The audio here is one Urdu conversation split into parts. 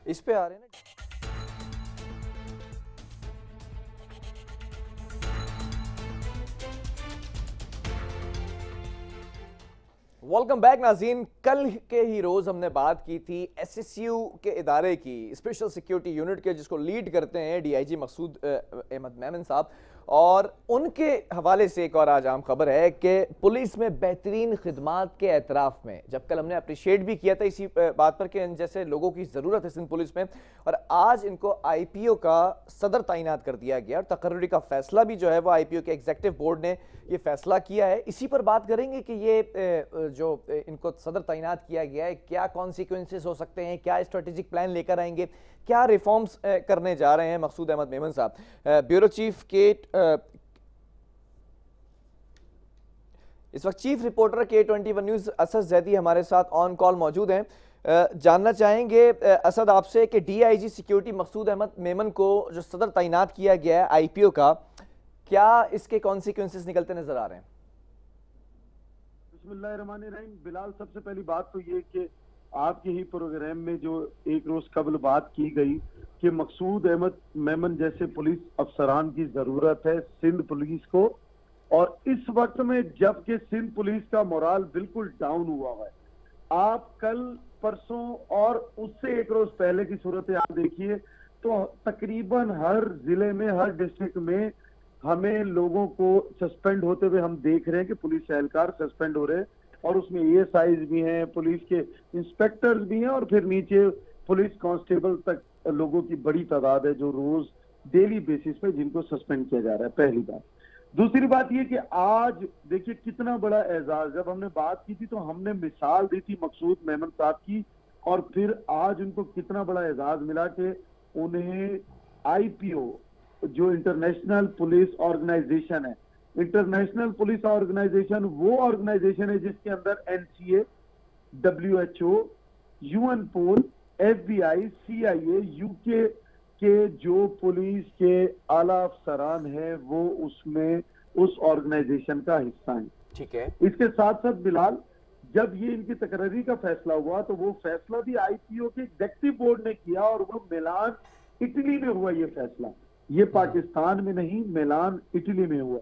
اس پہ آ رہے ہیں نا. ویلکم بیک ناظرین. کل کے ہی روز ہم نے بات کی تھی ایس ایس یو کے ادارے کی، اسپیشل سیکیورٹی یونٹ کے، جس کو لیڈ کرتے ہیں ڈی آئی جی مقصود احمد میمن صاحب، اور ان کے حوالے سے ایک اور آج عام خبر ہے کہ پولیس میں بہترین خدمات کے اعتراف میں، جب کل ہم نے اپریشیٹ بھی کیا تھا اسی بات پر کہ ان جیسے لوگوں کی ضرورت ہے سندھ پولیس میں، اور آج ان کو آئی پی او کا صدر تعینات کر دیا گیا، اور تقرری کا فیصلہ بھی جو ہے وہ آئی پی او کے ایگزیکٹو بورڈ نے یہ فیصلہ کیا ہے. اسی پر بات کریں گے کہ یہ جو ان کو صدر تعینات کیا گیا ہے کیا کانسیکوینسز ہو سکتے ہیں، کیا اسٹریٹجک پلان لے کر آئیں گے، کیا ریفارمز کرنے جا رہے ہیں مقصود احمد میمن صاحب. بیورو چیف اس وقت chief reporter K21 news Asad Zaidi ہمارے ساتھ آن کال موجود ہیں. جاننا چاہیں گے اسد آپ سے کہ ڈی آئی جی سیکیورٹی مقصود احمد میمن کو جو صدر تعینات کیا گیا ہے آئی پی او کا، کیا اس کے کانسیکوینسز نکلتے نظر آ رہے ہیں؟ بسم اللہ الرحمن الرحیم. بلال، سب سے پہلی بات تو یہ کہ آپ کے ہی پروگرام میں جو ایک روز قبل بات کی گئی کہ مقصود احمد میمن جیسے پولیس افسران کی ضرورت ہے سندھ پولیس کو، اور اس وقت میں جب کہ سندھ پولیس کا مورال بالکل ڈاؤن ہوا ہے. آپ کل پرسوں اور اس سے ایک روز پہلے کی صورتحال دیکھیے تو تقریباً ہر ضلع میں، ہر ڈسٹرکٹ میں ہمیں لوگوں کو سسپینڈ ہوتے ہوئے ہم دیکھ رہے ہیں کہ پولیس اہلکار سسپینڈ ہو رہے ہیں، اور اس میں اے ایس آئیز بھی ہیں، پولیس کے انسپیکٹرز بھی ہیں، اور پھر نیچے پولیس کانسٹیبل تک لوگوں کی بڑی تعداد ہے جو روز ڈیلی بیسس پہ جن کو سسپینڈ کیا جا رہا ہے. پہلی بات. دوسری بات یہ کہ آج دیکھیے کتنا بڑا اعزاز. جب ہم نے بات کی تھی تو ہم نے مثال دی تھی مقصود میمن صاحب کی، اور پھر آج ان کو کتنا بڑا اعزاز ملا کہ انہیں آئی پی او جو انٹرنیشنل پولیس آرگنائزیشن ہے، انٹرنیشنل پولیس آرگنائزیشن وہ آرگنائزیشن ہے جس کے اندر N C A, W H O, U N pool, F B I, C I A, U K جو پولیس کے اعلیٰ افسران ہیں وہ اس میں اس آرگنائزیشن کا حصہ ہیں. ٹھیک ہے. اس کے ساتھ ساتھ بلال، جب یہ ان کی تقرری کا فیصلہ ہوا تو وہ فیصلہ بھی آئی پی او کے ایگزیکٹو بورڈ نے کیا، اور وہ میلان اٹلی میں ہوا. یہ فیصلہ یہ پاکستان میں نہیں، میلان اٹلی میں ہوا.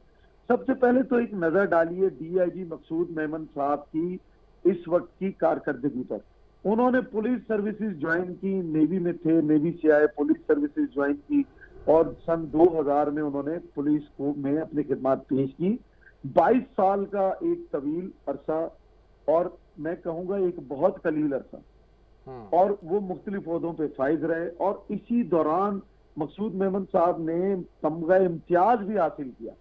سب سے پہلے تو ایک نظر ڈالیے ڈی آئی جی مقصود میمن صاحب کی اس وقت کی کارکردگی پر. انہوں نے پولیس سروسز جوائن کی، نیوی میں تھے، نیوی سے آئے، پولیس سروسز جوائن کی، اور سن 2000 میں انہوں نے پولیس کو میں اپنی خدمات پیش کی. 22 سال کا ایک طویل عرصہ، اور میں کہوں گا ایک بہت قلیل عرصہ، اور وہ مختلف عہدوں پہ فائز رہے. اور اسی دوران مقصود میمن صاحب نے تمغہ امتیاز بھی حاصل کیا.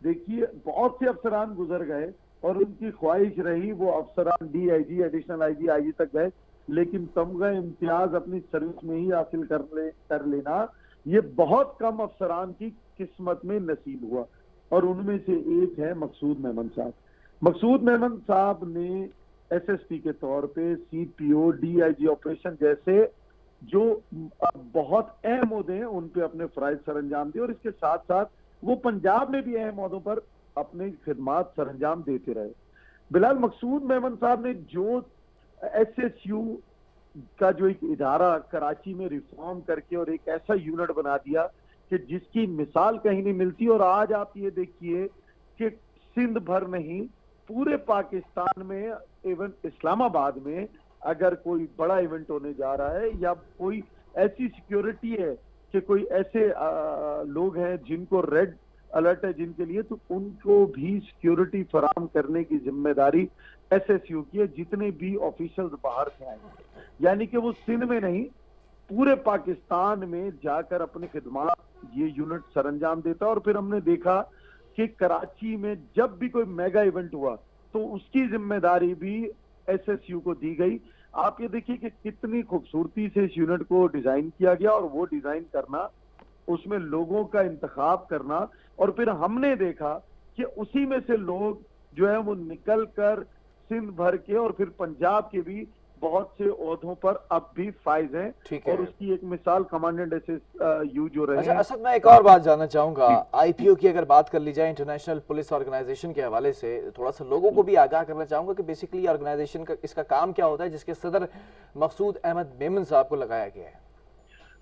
دیکھیے بہت سے افسران گزر گئے اور ان کی خواہش رہی وہ افسران D I G, additional I جی، آئی جی تک گئے، لیکن تمغہ امتیاز اپنی سروس میں ہی حاصل کر لینا یہ بہت کم افسران کی قسمت میں نصیب ہوا، اور ان میں سے ایک ہے مقصود میمن صاحب. مقصود میمن صاحب نے ایس ایس پی کے طور پہ سی پی او، ڈی آئی جی آپریشن جیسے جو بہت اہم عہدے ہیں ان پہ اپنے فرائض سر انجام دیے، اور اس کے ساتھ ساتھ وہ پنجاب میں بھی اہم عہدوں پر اپنے خدمات سر انجام دیتے رہے. بلال، مقصود میمن صاحب نے جو ایس ایس یو کا جو ایک ادارہ کراچی میں ریفارم کر کے اور ایک ایسا یونٹ بنا دیا کہ جس کی مثال کہیں نہیں ملتی. اور آج آپ یہ دیکھیے کہ سندھ بھر نہیں، پورے پاکستان میں، ایون اسلام آباد میں اگر کوئی بڑا ایونٹ ہونے جا رہا ہے یا کوئی ایسی سیکیورٹی ہے کہ کوئی ایسے لوگ ہیں جن کو ریڈ الرٹ ہے جن کے لیے، تو ان کو بھی سیکیورٹی فراہم کرنے کی ذمہ داری ایس ایس یو کی ہے، جتنے بھی آفیشلز باہر سے آئے ہیں. یعنی کہ وہ سندھ میں نہیں، پورے پاکستان میں جا کر اپنی خدمات یہ یونٹ سر انجام دیتا ہے. اور پھر ہم نے دیکھا کہ کراچی میں جب بھی کوئی میگا ایونٹ ہوا تو اس کی ذمہ داری بھی ایس ایس یو کو دی گئی. آپ یہ دیکھیے کہ کتنی خوبصورتی سے اس یونٹ کو ڈیزائن کیا گیا، اور وہ ڈیزائن کرنا، اس میں لوگوں کا انتخاب کرنا، اور پھر ہم نے دیکھا کہ اسی میں سے لوگ جو ہے وہ نکل کر سندھ بھر کے اور پھر پنجاب کے بھی بہت سے عہدوں پر اب بھی فائز ہیں. اور اس کی ایک مثال کمانڈنٹ ایس ایس یو جو رہے ہیں. اسد، میں ایک اور بات جاننا چاہوں گا. آئی پی او کی اگر بات کر لی جائے انٹرنیشنل پولیس آرگنائزیشن کے حوالے سے، تھوڑا سا لوگوں کو بھی آگاہ کرنا چاہوں گا کہ بیسیکلی آرگنائزیشن کا اس کا کام کیا ہوتا ہے جس کے صدر مقصود احمد میمن صاحب کو لگایا گیا ہے.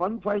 15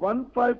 15